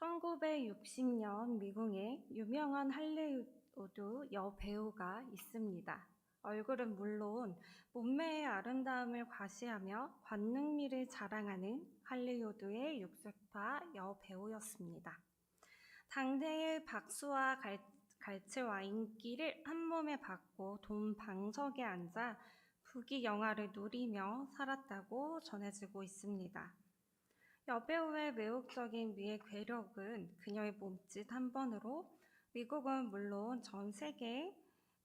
1960년 미국에 유명한 할리우드 여배우가 있습니다. 얼굴은 물론 몸매의 아름다움을 과시하며 관능미를 자랑하는 할리우드의 육수파 여배우였습니다. 당대의 박수와 갈채와 인기를 한몸에 받고 돈 방석에 앉아 부귀영화를 누리며 살았다고 전해지고 있습니다. 여배우의 매혹적인 미의 괴력은 그녀의 몸짓 한 번으로 미국은 물론 전 세계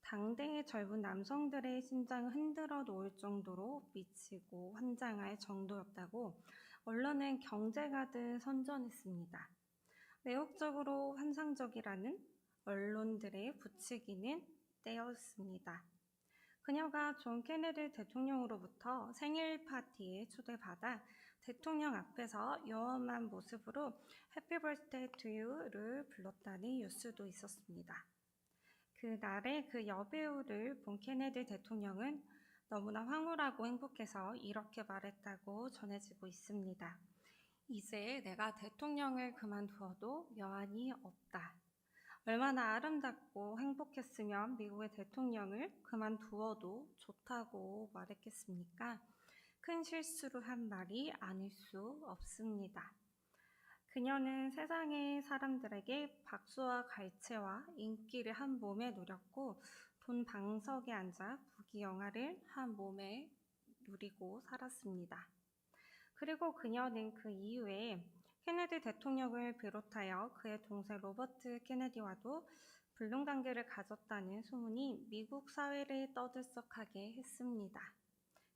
당대의 젊은 남성들의 심장을 흔들어 놓을 정도로 미치고 환장할 정도였다고 언론은 경제가들 선전했습니다. 매혹적으로 환상적이라는 언론들의 부추기는 때였습니다. 그녀가 존 케네디 대통령으로부터 생일 파티에 초대받아 대통령 앞에서 요염한 모습으로 Happy Birthday to You를 불렀다는 뉴스도 있었습니다. 그날에 그 여배우를 본 케네디 대통령은 너무나 황홀하고 행복해서 이렇게 말했다고 전해지고 있습니다. 이제 내가 대통령을 그만두어도 여한이 없다. 얼마나 아름답고 행복했으면 미국의 대통령을 그만두어도 좋다고 말했겠습니까? 큰 실수를 한 말이 아닐 수 없습니다. 그녀는 세상의 사람들에게 박수와 갈채와 인기를 한 몸에 누렸고 돈 방석에 앉아 부귀영화를 한 몸에 누리고 살았습니다. 그리고 그녀는 그 이후에 케네디 대통령을 비롯하여 그의 동생 로버트 케네디와도 불륜관계를 가졌다는 소문이 미국 사회를 떠들썩하게 했습니다.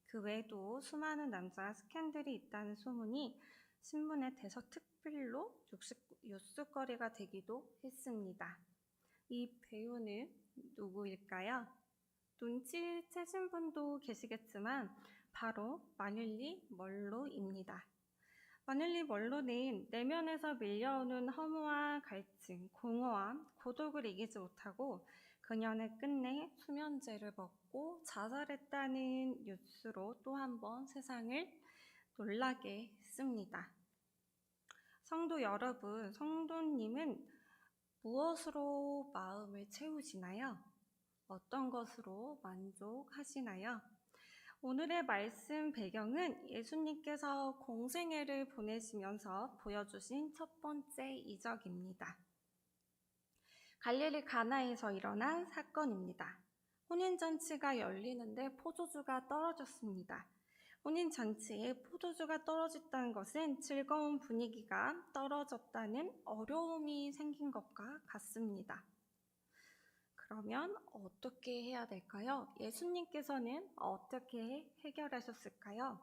그 외에도 수많은 남자 스캔들이 있다는 소문이 신문의 대서특필로 뉴스거리가 되기도 했습니다. 이 배우는 누구일까요? 눈치채신 분도 계시겠지만 바로 마닐린 먼로입니다. 마닐린 먼로는 내면에서 밀려오는 허무와 갈증, 공허함, 고독을 이기지 못하고 그녀는 끝내 수면제를 먹고 자살했다는 뉴스로 또 한 번 세상을 놀라게 했습니다. 성도 여러분, 성도님은 무엇으로 마음을 채우시나요? 어떤 것으로 만족하시나요? 오늘의 말씀 배경은 예수님께서 공생애를 보내시면서 보여주신 첫 번째 이적입니다. 갈릴리 가나에서 일어난 사건입니다. 혼인잔치가 열리는데 포도주가 떨어졌습니다. 혼인잔치에 포도주가 떨어졌다는 것은 즐거운 분위기가 떨어졌다는 어려움이 생긴 것과 같습니다. 그러면 어떻게 해야 될까요? 예수님께서는 어떻게 해결하셨을까요?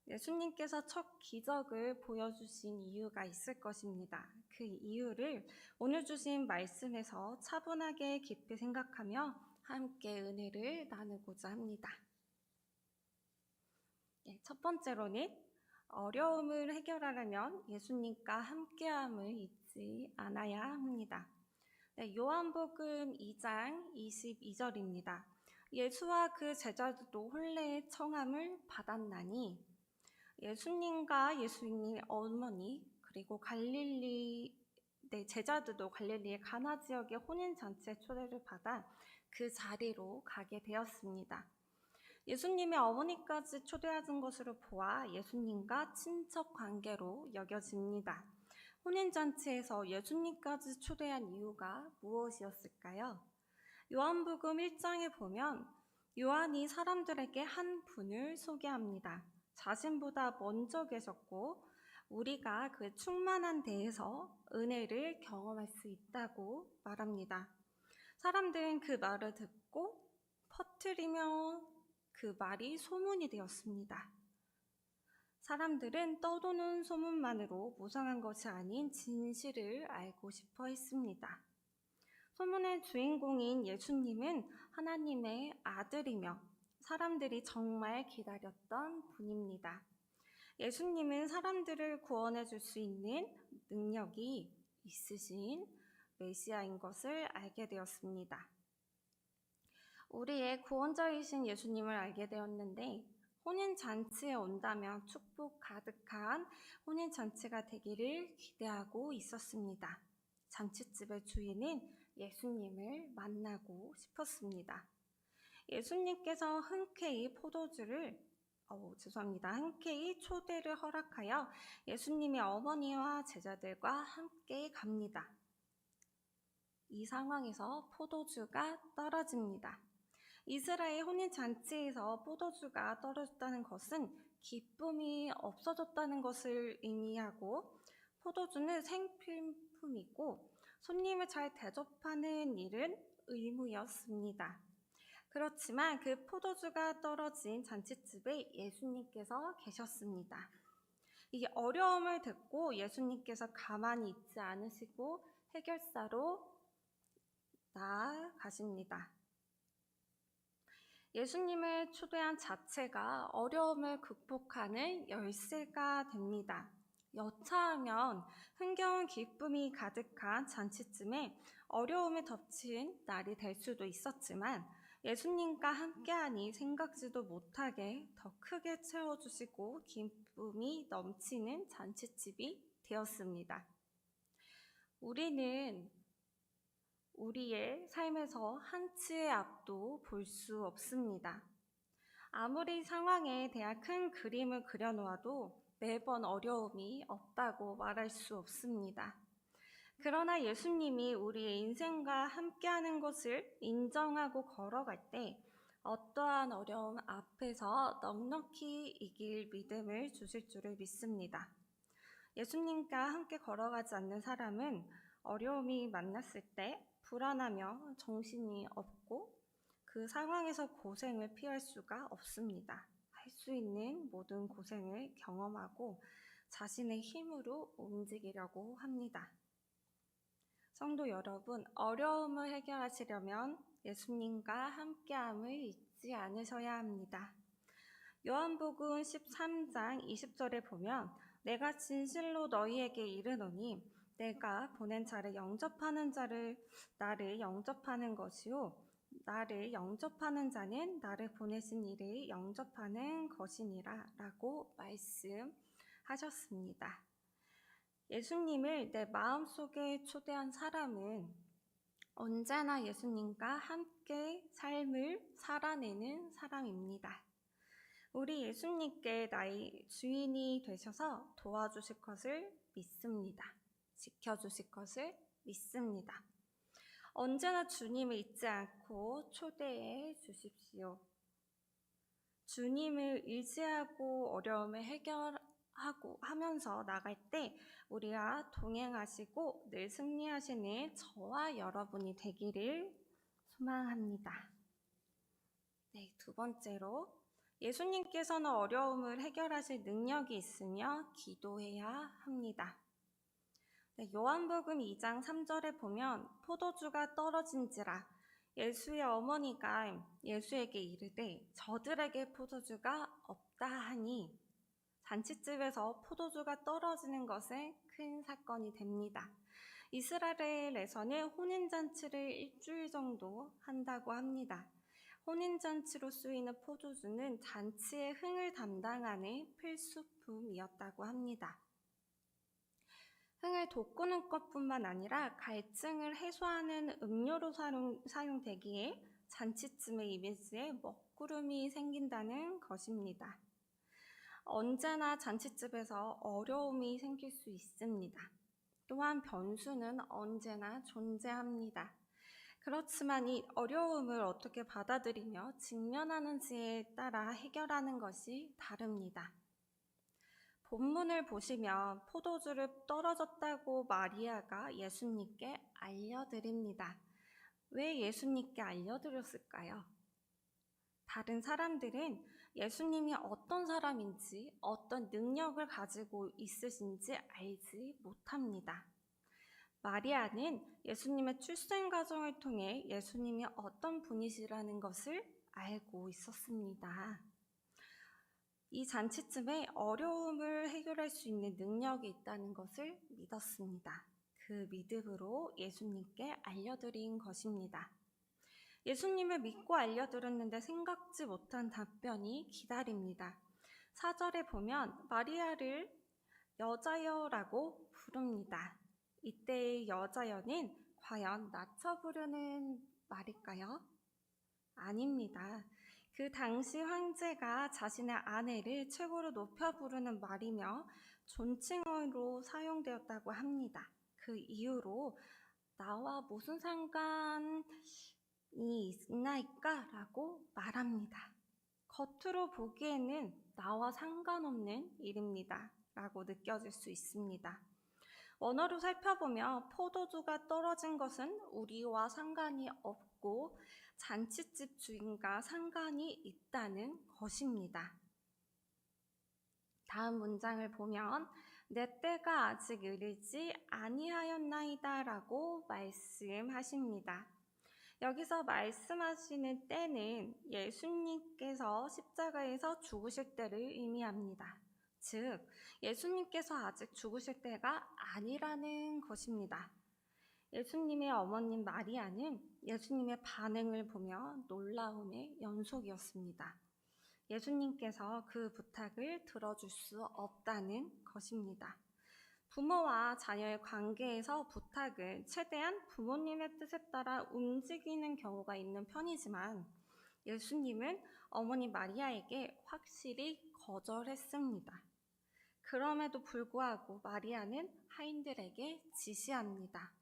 예수님께서 첫 기적을 보여주신 이유가 있을 것입니다. 그 이유를 오늘 주신 말씀에서 차분하게 깊이 생각하며 함께 은혜를 나누고자 합니다. 첫 번째로는 어려움을 해결하려면 예수님과 함께함을 잊지 않아야 합니다. 요한복음 2장 22절입니다. 예수와 그 제자들도 혼례의 청함을 받았나니 예수님과 예수님의 어머니 그리고 갈릴리 제자들도 갈릴리의 가나 지역의 혼인잔치에 초대를 받아 그 자리로 가게 되었습니다. 예수님의 어머니까지 초대하는 것으로 보아 예수님과 친척 관계로 여겨집니다. 혼인잔치에서 예수님까지 초대한 이유가 무엇이었을까요? 요한복음 1장에 보면 요한이 사람들에게 한 분을 소개합니다. 자신보다 먼저 계셨고 우리가 그 충만한 데에서 은혜를 경험할 수 있다고 말합니다. 사람들은 그 말을 듣고 퍼뜨리며 그 말이 소문이 되었습니다. 사람들은 떠도는 소문만으로 무성한 것이 아닌 진실을 알고 싶어 했습니다. 소문의 주인공인 예수님은 하나님의 아들이며 사람들이 정말 기다렸던 분입니다. 예수님은 사람들을 구원해 줄 수 있는 능력이 있으신 메시아인 것을 알게 되었습니다. 우리의 구원자이신 예수님을 알게 되었는데 혼인잔치에 온다면 축복 가득한 혼인잔치가 되기를 기대하고 있었습니다. 잔치집의 주인은 예수님을 만나고 싶었습니다. 예수님께서 흔쾌히 초대를 허락하여 예수님의 어머니와 제자들과 함께 갑니다. 이 상황에서 포도주가 떨어집니다. 이스라엘 혼인잔치에서 포도주가 떨어졌다는 것은 기쁨이 없어졌다는 것을 의미하고, 포도주는 생필품이고 손님을 잘 대접하는 일은 의무였습니다. 그렇지만 그 포도주가 떨어진 잔치집에 예수님께서 계셨습니다. 이 어려움을 듣고 예수님께서 가만히 있지 않으시고 해결사로 나아가십니다. 예수님을 초대한 자체가 어려움을 극복하는 열쇠가 됩니다. 여차하면 흥겨운 기쁨이 가득한 잔치쯤에 어려움이 덮친 날이 될 수도 있었지만, 예수님과 함께하니 생각지도 못하게 더 크게 채워주시고 기쁨이 넘치는 잔치집이 되었습니다. 우리는 우리의 삶에서 한치의 앞도 볼 수 없습니다. 아무리 상황에 대한 큰 그림을 그려놓아도 매번 어려움이 없다고 말할 수 없습니다. 그러나 예수님이 우리의 인생과 함께하는 것을 인정하고 걸어갈 때 어떠한 어려움 앞에서 넉넉히 이길 믿음을 주실 줄을 믿습니다. 예수님과 함께 걸어가지 않는 사람은 어려움이 만났을 때 불안하며 정신이 없고 그 상황에서 고생을 피할 수가 없습니다. 할 수 있는 모든 고생을 경험하고 자신의 힘으로 움직이려고 합니다. 성도 여러분, 어려움을 해결하시려면 예수님과 함께함을 잊지 않으셔야 합니다. 요한복음 13장 20절에 보면, 내가 진실로 너희에게 이르노니 내가 보낸 자를 영접하는 자를 나를 영접하는 것이요 나를 영접하는 자는 나를 보내신 이를 영접하는 것이니라 라고 말씀하셨습니다. 예수님을 내 마음속에 초대한 사람은 언제나 예수님과 함께 삶을 살아내는 사람입니다. 우리 예수님께 나의 주인이 되셔서 도와주실 것을 믿습니다. 지켜주실 것을 믿습니다. 언제나 주님을 잊지 않고 초대해 주십시오. 주님을 의지하고 어려움을 해결하고 하면서 나갈 때 우리와 동행하시고 늘 승리하시는 저와 여러분이 되기를 소망합니다. 네, 두 번째로, 예수님께서는 어려움을 해결하실 능력이 있으며 기도해야 합니다. 네, 요한복음 2장 3절에 보면, 포도주가 떨어진지라 예수의 어머니가 예수에게 이르되 저들에게 포도주가 없다 하니, 잔치집에서 포도주가 떨어지는 것은 큰 사건이 됩니다. 이스라엘에서는 혼인잔치를 일주일 정도 한다고 합니다. 혼인잔치로 쓰이는 포도주는 잔치의 흥을 담당하는 필수품이었다고 합니다. 흥을 돋구는 것뿐만 아니라 갈증을 해소하는 음료로 사용되기에 잔치쯤의 이미지에 먹구름이 생긴다는 것입니다. 언제나 잔치집에서 어려움이 생길 수 있습니다. 또한 변수는 언제나 존재합니다. 그렇지만 이 어려움을 어떻게 받아들이며 직면하는지에 따라 해결하는 것이 다릅니다. 본문을 보시면 포도주를 떨어졌다고 마리아가 예수님께 알려드립니다. 왜 예수님께 알려드렸을까요? 다른 사람들은 예수님이 어떤 사람인지, 어떤 능력을 가지고 있으신지 알지 못합니다. 마리아는 예수님의 출생 과정을 통해 예수님이 어떤 분이시라는 것을 알고 있었습니다. 이 잔치쯤에 어려움을 해결할 수 있는 능력이 있다는 것을 믿었습니다. 그 믿음으로 예수님께 알려드린 것입니다. 예수님을 믿고 알려드렸는데 생각지 못한 답변이 기다립니다. 4절에 보면 마리아를 여자여라고 부릅니다. 이때의 여자여는 과연 낮춰 부르는 말일까요? 아닙니다. 그 당시 황제가 자신의 아내를 최고로 높여 부르는 말이며 존칭어로 사용되었다고 합니다. 그 이유로 나와 무슨 상관이 있나이까? 라고 말합니다. 겉으로 보기에는 나와 상관없는 일입니다. 라고 느껴질 수 있습니다. 원어로 살펴보면 포도주가 떨어진 것은 우리와 상관이 없고 잔치집 주인과 상관이 있다는 것입니다. 다음 문장을 보면 내 때가 아직 이르지 아니하였나이다 라고 말씀하십니다. 여기서 말씀하시는 때는 예수님께서 십자가에서 죽으실 때를 의미합니다. 즉, 예수님께서 아직 죽으실 때가 아니라는 것입니다. 예수님의 어머님 마리아는 예수님의 반응을 보며 놀라움의 연속이었습니다. 예수님께서 그 부탁을 들어줄 수 없다는 것입니다. 부모와 자녀의 관계에서 부탁은 최대한 부모님의 뜻에 따라 움직이는 경우가 있는 편이지만 예수님은 어머니 마리아에게 확실히 거절했습니다. 그럼에도 불구하고 마리아는 하인들에게 지시합니다.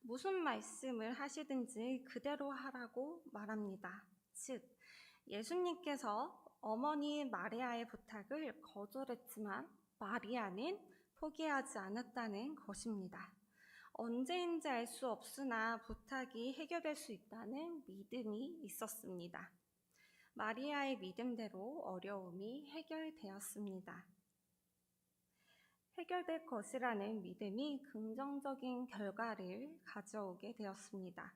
무슨 말씀을 하시든지 그대로 하라고 말합니다. 즉, 예수님께서 어머니 마리아의 부탁을 거절했지만 마리아는 포기하지 않았다는 것입니다. 언제인지 알 수 없으나 부탁이 해결될 수 있다는 믿음이 있었습니다. 마리아의 믿음대로 어려움이 해결되었습니다. 해결될 것이라는 믿음이 긍정적인 결과를 가져오게 되었습니다.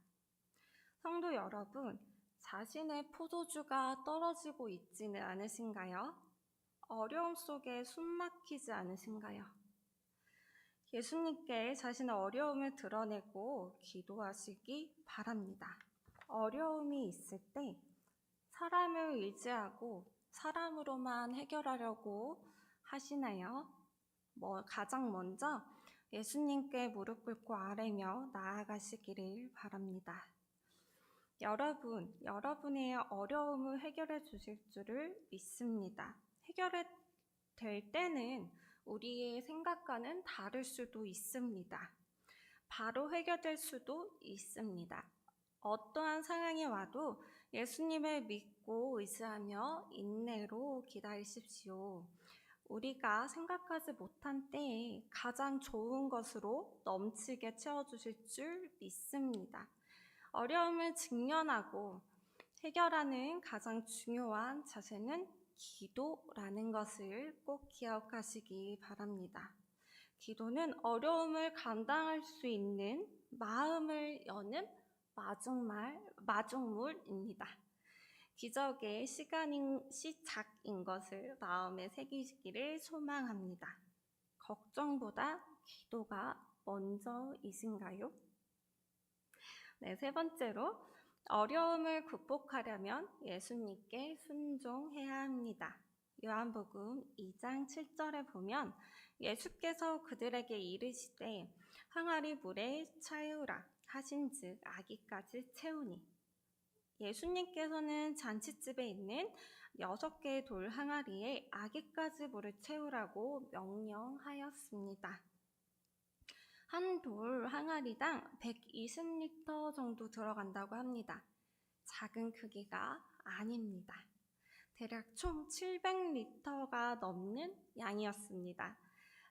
성도 여러분, 자신의 포도주가 떨어지고 있지는 않으신가요? 어려움 속에 숨 막히지 않으신가요? 예수님께 자신의 어려움을 드러내고 기도하시기 바랍니다. 어려움이 있을 때 사람을 의지하고 사람으로만 해결하려고 하시나요? 가장 먼저 예수님께 무릎 꿇고 아뢰며 나아가시기를 바랍니다. 여러분의 어려움을 해결해 주실 줄을 믿습니다. 해결될 때는 우리의 생각과는 다를 수도 있습니다. 바로 해결될 수도 있습니다. 어떠한 상황이 와도 예수님을 믿고 의지하며 인내로 기다리십시오. 우리가 생각하지 못한 때에 가장 좋은 것으로 넘치게 채워주실 줄 믿습니다. 어려움을 직면하고 해결하는 가장 중요한 자세는 기도라는 것을 꼭 기억하시기 바랍니다. 기도는 어려움을 감당할 수 있는 마음을 여는 마중물입니다. 기적의 시작인 것을 마음에 새기시기를 소망합니다. 걱정보다 기도가 먼저이신가요? 네, 세 번째로 어려움을 극복하려면 예수님께 순종해야 합니다. 요한복음 2장 7절에 보면 예수께서 그들에게 이르시되 항아리 물에 차우라 하신즉 아기까지 채우니. 예수님께서는 잔치집에 있는 6개의 돌 항아리에 아기까지 물을 채우라고 명령하였습니다. 한 돌 항아리당 120리터 정도 들어간다고 합니다. 작은 크기가 아닙니다. 대략 총 700리터가 넘는 양이었습니다.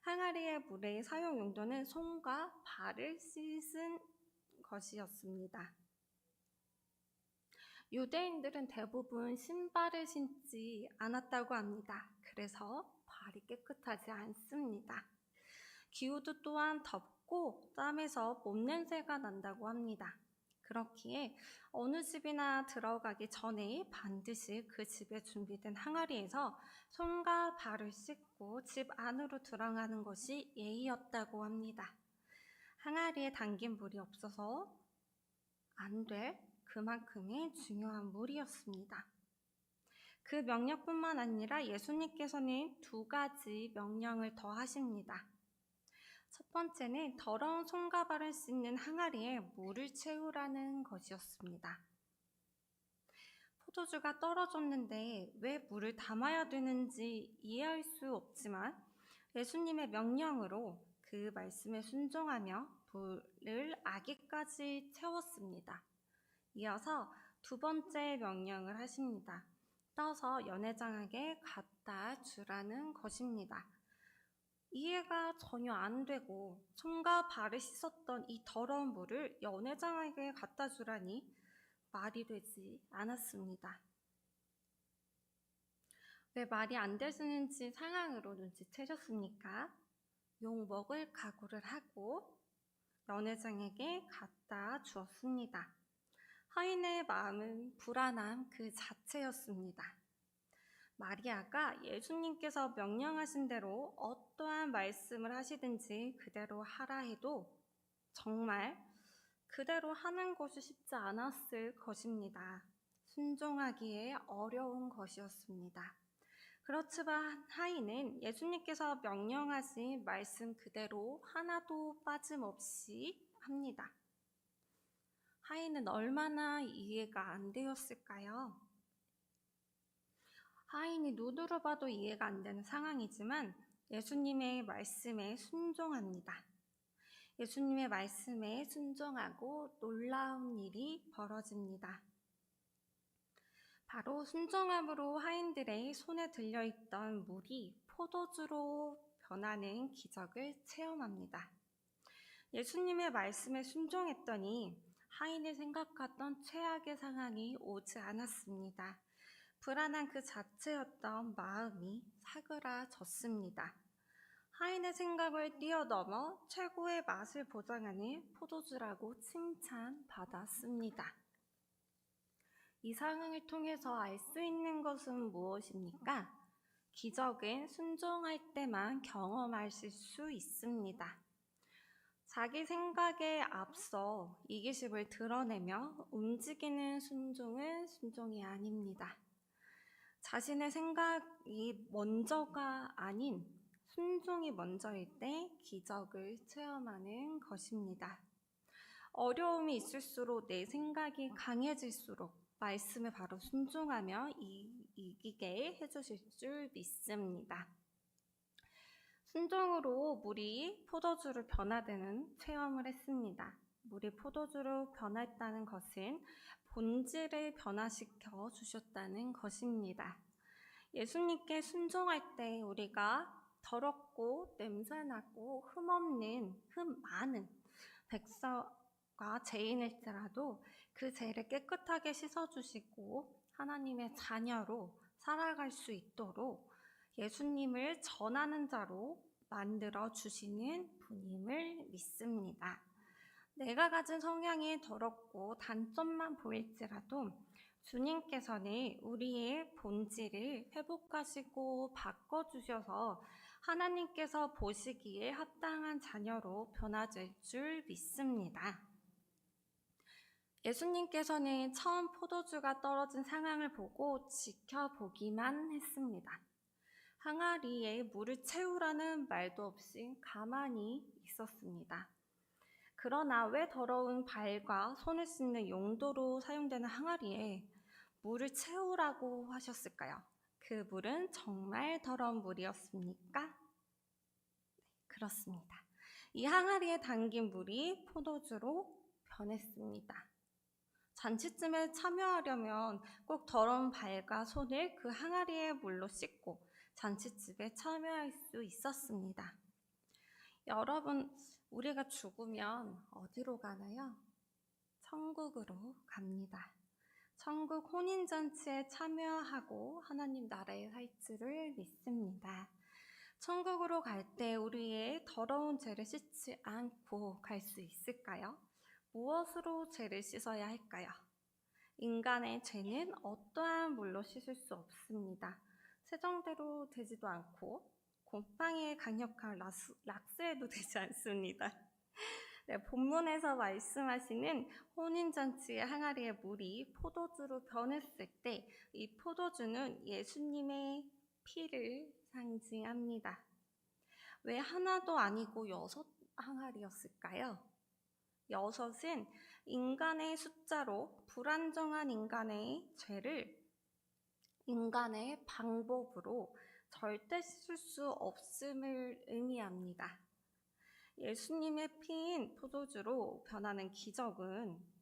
항아리의 물의 사용 용도는 손과 발을 씻은 것이었습니다. 유대인들은 대부분 신발을 신지 않았다고 합니다. 그래서 발이 깨끗하지 않습니다. 기후도 또한 덥고 땀에서 몸냄새가 난다고 합니다. 그렇기에 어느 집이나 들어가기 전에 반드시 그 집에 준비된 항아리에서 손과 발을 씻고 집 안으로 들어가는 것이 예의였다고 합니다. 항아리에 담긴 물이 없어서 안 될 그만큼의 중요한 물이었습니다. 그 명령뿐만 아니라 예수님께서는 2가지 명령을 더 하십니다. 첫 번째는 더러운 손과 발을 씻는 항아리에 물을 채우라는 것이었습니다. 포도주가 떨어졌는데 왜 물을 담아야 되는지 이해할 수 없지만 예수님의 명령으로 그 말씀에 순종하며 물을 아기까지 채웠습니다. 이어서 2번째 명령을 하십니다. 떠서 연회장에게 갖다 주라는 것입니다. 이해가 전혀 안 되고 손과 발을 씻었던 이 더러운 물을 연회장에게 갖다 주라니 말이 되지 않았습니다. 왜 말이 안 되시는지 상황으로 눈치채셨습니까? 욕먹을 각오를 하고 연회장에게 갖다 주었습니다. 하인의 마음은 불안함 그 자체였습니다. 마리아가 예수님께서 명령하신 대로 어떠한 말씀을 하시든지 그대로 하라 해도 정말 그대로 하는 것이 쉽지 않았을 것입니다. 순종하기에 어려운 것이었습니다. 그렇지만 하인은 예수님께서 명령하신 말씀 그대로 하나도 빠짐없이 합니다. 하인은 얼마나 이해가 안 되었을까요? 하인이 눈으로 봐도 이해가 안 되는 상황이지만 예수님의 말씀에 순종합니다. 예수님의 말씀에 순종하고 놀라운 일이 벌어집니다. 바로 순종함으로 하인들의 손에 들려있던 물이 포도주로 변하는 기적을 체험합니다. 예수님의 말씀에 순종했더니 하인이 생각했던 최악의 상황이 오지 않았습니다. 불안한 그 자체였던 마음이 사그라졌습니다. 하인의 생각을 뛰어넘어 최고의 맛을 보장하는 포도주라고 칭찬받았습니다. 이 상황을 통해서 알 수 있는 것은 무엇입니까? 기적은 순종할 때만 경험하실 수 있습니다. 자기 생각에 앞서 이기심을 드러내며 움직이는 순종은 순종이 아닙니다. 자신의 생각이 먼저가 아닌 순종이 먼저일 때 기적을 체험하는 것입니다. 어려움이 있을수록 내 생각이 강해질수록 말씀에 바로 순종하며 이기게 해주실 줄 믿습니다. 순종으로 물이 포도주로 변화되는 체험을 했습니다. 물이 포도주로 변했다는 것은 본질을 변화시켜 주셨다는 것입니다. 예수님께 순종할 때 우리가 더럽고 냄새나고 흠없는 흠 많은 백성과 죄인일지라도 그 죄를 깨끗하게 씻어주시고 하나님의 자녀로 살아갈 수 있도록 예수님을 전하는 자로 만들어 주시는 분임을 믿습니다. 내가 가진 성향이 더럽고 단점만 보일지라도 주님께서는 우리의 본질을 회복하시고 바꿔주셔서 하나님께서 보시기에 합당한 자녀로 변화될 줄 믿습니다. 예수님께서는 처음 포도주가 떨어진 상황을 보고 지켜보기만 했습니다. 항아리에 물을 채우라는 말도 없이 가만히 있었습니다. 그러나 왜 더러운 발과 손을 씻는 용도로 사용되는 항아리에 물을 채우라고 하셨을까요? 그 물은 정말 더러운 물이었습니까? 그렇습니다. 이 항아리에 담긴 물이 포도주로 변했습니다. 잔치쯤에 참여하려면 꼭 더러운 발과 손을 그 항아리의 물로 씻고 잔치집에 참여할 수 있었습니다. 여러분, 우리가 죽으면 어디로 가나요? 천국으로 갑니다. 천국 혼인잔치에 참여하고 하나님 나라에 살 줄을 믿습니다. 천국으로 갈 때 우리의 더러운 죄를 씻지 않고 갈 수 있을까요? 무엇으로 죄를 씻어야 할까요? 인간의 죄는 어떠한 물로 씻을 수 없습니다. 세정대로 되지도 않고 곰팡이의 강력한 락스에도 되지 않습니다. 네, 본문에서 말씀하시는 혼인잔치의 항아리의 물이 포도주로 변했을 때 이 포도주는 예수님의 피를 상징합니다. 왜 하나도 아니고 6 항아리였을까요? 6은 인간의 숫자로 불안정한 인간의 죄를 인간의 방법으로 절대 씻을 수 없음을 의미합니다. 예수님의 피인 포도주로 변하는 기적은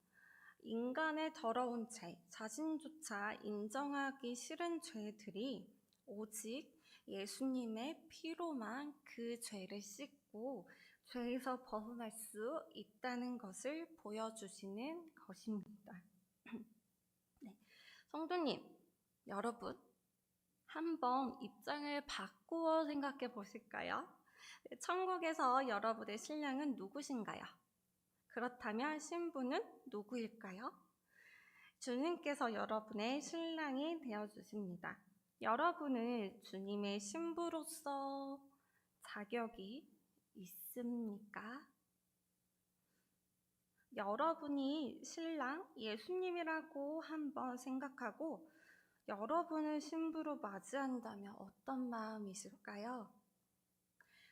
인간의 더러운 죄, 자신조차 인정하기 싫은 죄들이 오직 예수님의 피로만 그 죄를 씻고 죄에서 벗어날 수 있다는 것을 보여주시는 것입니다. 네, 성도님, 여러분, 한번 입장을 바꾸어 생각해 보실까요? 네, 천국에서 여러분의 신랑은 누구신가요? 그렇다면 신부는 누구일까요? 주님께서 여러분의 신랑이 되어주십니다. 여러분은 주님의 신부로서 자격이 있습니까? 여러분이 신랑 예수님이라고 한번 생각하고 여러분을 신부로 맞이한다면 어떤 마음이실까요?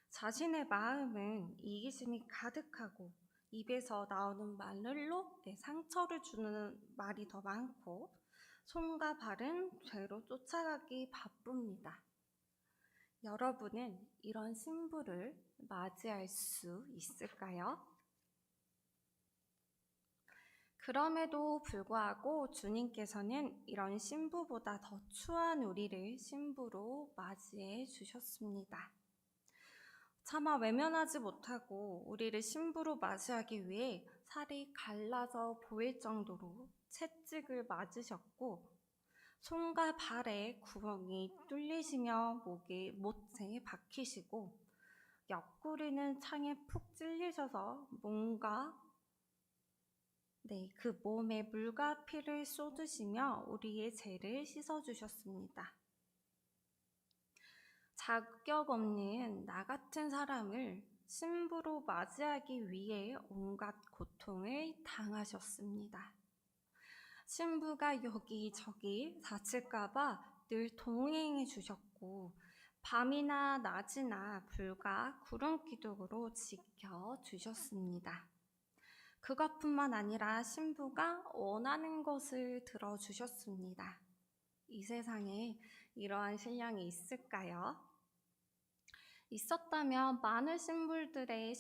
자신의 마음은 이기심이 가득하고 입에서 나오는 말로 상처를 주는 말이 더 많고 손과 발은 죄로 쫓아가기 바쁩니다. 여러분은 이런 신부를 맞이할 수 있을까요? 그럼에도 불구하고 주님께서는 이런 신부보다 더 추한 우리를 신부로 맞이해 주셨습니다. 차마 외면하지 못하고 우리를 신부로 맞이하기 위해 살이 갈라져 보일 정도로 채찍을 맞으셨고 손과 발에 구멍이 뚫리시며 목에 못에 박히시고 옆구리는 창에 푹 찔리셔서 그 몸에 물과 피를 쏟으시며 우리의 죄를 씻어주셨습니다. 자격 없는 나 같은 사람을 신부로 맞이하기 위해 온갖 고통을 당하셨습니다. 신부가 여기저기 다칠까봐 늘 동행해 주셨고 밤이나 낮이나 불과 구름 기둥으로 지켜주셨습니다. 그것뿐만 아니라 신부가 원하는 것을 들어주셨습니다. 이 세상에 이러한 신랑이 있을까요? 있었다면 많은 신부들의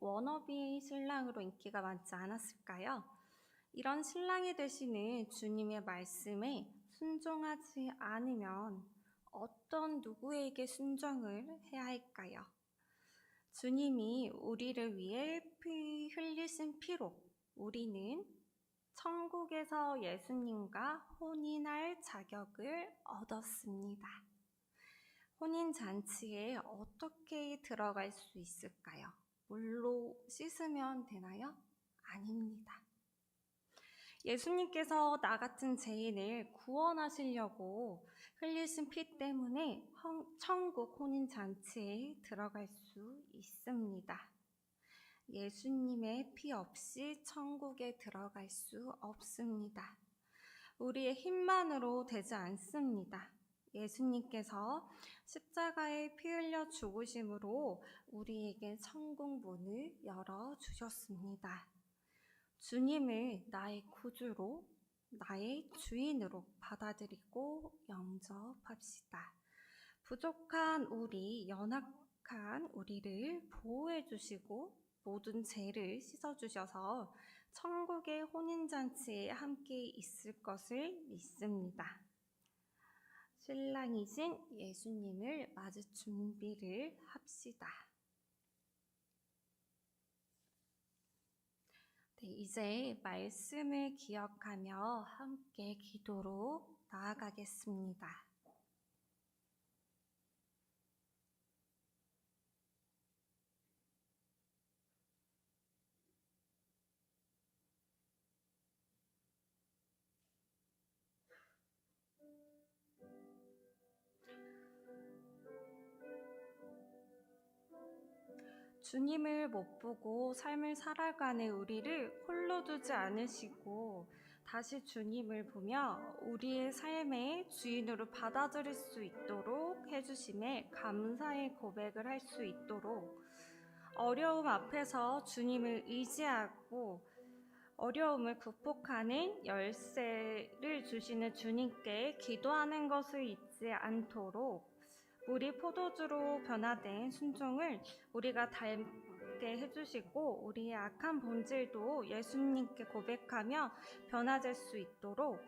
워너비 신랑으로 인기가 많지 않았을까요? 이런 신랑이 되시는 주님의 말씀에 순종하지 않으면 어떤 누구에게 순종을 해야 할까요? 주님이 우리를 위해 흘리신 피로 우리는 천국에서 예수님과 혼인할 자격을 얻었습니다. 혼인잔치에 어떻게 들어갈 수 있을까요? 물로 씻으면 되나요? 아닙니다. 예수님께서 나 같은 죄인을 구원하시려고 흘리신 피 때문에 천국 혼인잔치에 들어갈 수 있습니다. 예수님의 피 없이 천국에 들어갈 수 없습니다. 우리의 힘만으로 되지 않습니다. 예수님께서 십자가에 피 흘려 죽으심으로 우리에게 천국 문을 열어주셨습니다. 주님을 나의 구주로, 나의 주인으로 받아들이고 영접합시다. 부족한 우리, 연약한 우리를 보호해 주시고 모든 죄를 씻어주셔서 천국의 혼인잔치에 함께 있을 것을 믿습니다. 신랑이신 예수님을 맞을 준비를 합시다. 네, 이제 말씀을 기억하며 함께 기도로 나아가겠습니다. 주님을 못 보고 삶을 살아가는 우리를 홀로 두지 않으시고 다시 주님을 보며 우리의 삶의 주인으로 받아들일 수 있도록 해주심에 감사의 고백을 할 수 있도록 어려움 앞에서 주님을 의지하고 어려움을 극복하는 열쇠를 주시는 주님께 기도하는 것을 잊지 않도록 물이 포도주로 변화된 순종을 우리가 닮게 해주시고 우리의 악한 본질도 예수님께 고백하며 변화될 수 있도록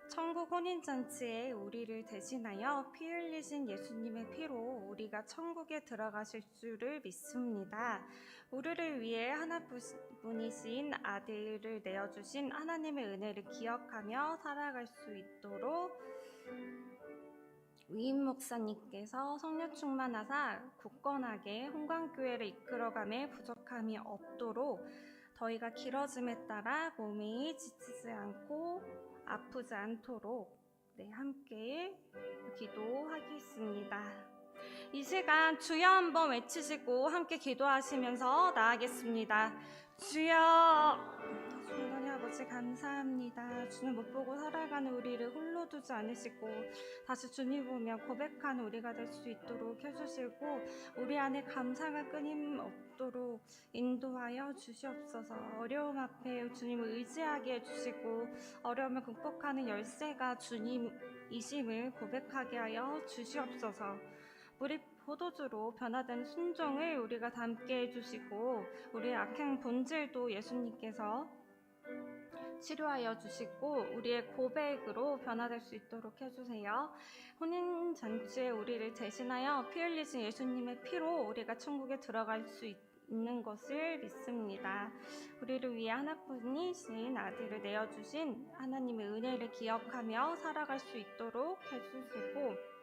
천국 혼인잔치에 우리를 대신하여 피 흘리신 예수님의 피로 우리가 천국에 들어가실 줄을 믿습니다. 우리를 위해 하나뿐이신 아들을 내어주신 하나님의 은혜를 기억하며 살아갈 수 있도록 위임 목사님께서 성령 충만하사 굳건하게 홍광교회를 이끌어감에 부족함이 없도록 더위가 길어짐에 따라 몸이 지치지 않고 아프지 않도록 함께 기도하겠습니다. 이 시간 주여 한번 외치시고 함께 기도하시면서 나아가겠습니다. 주여, 주님 아버지 감사합니다. 주님 못 보고 살아가는 우리를 홀로 두지 않으시고 다시 주님 보며 고백하는 우리가 될 수 있도록 해주시고 우리 안에 감사가 끊임없도록 인도하여 주시옵소서. 어려움 앞에 주님을 의지하게 해주시고 어려움을 극복하는 열쇠가 주님이심을 고백하게 하여 주시옵소서. 우리 포도주로 변화된 순종을 우리가 담게 해주시고 우리의 악한 본질도 예수님께서 치료하여 주시고 우리의 고백으로 변화될 수 있도록 해주세요. 혼인잔치에 우리를 대신하여 피 흘리신 예수님의 피로 우리가 천국에 들어갈 수 있는 것을 믿습니다. 우리를 위해 하나뿐이신 아들을 내어주신 하나님의 은혜를 기억하며 살아갈 수 있도록 해주시고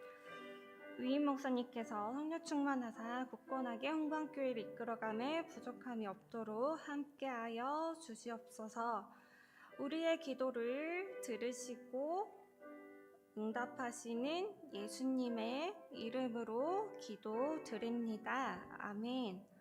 위임 목사님께서 성령 충만하사 굳건하게 홍광교회를 이끌어감에 부족함이 없도록 함께하여 주시옵소서. 우리의 기도를 들으시고 응답하시는 예수님의 이름으로 기도드립니다. 아멘.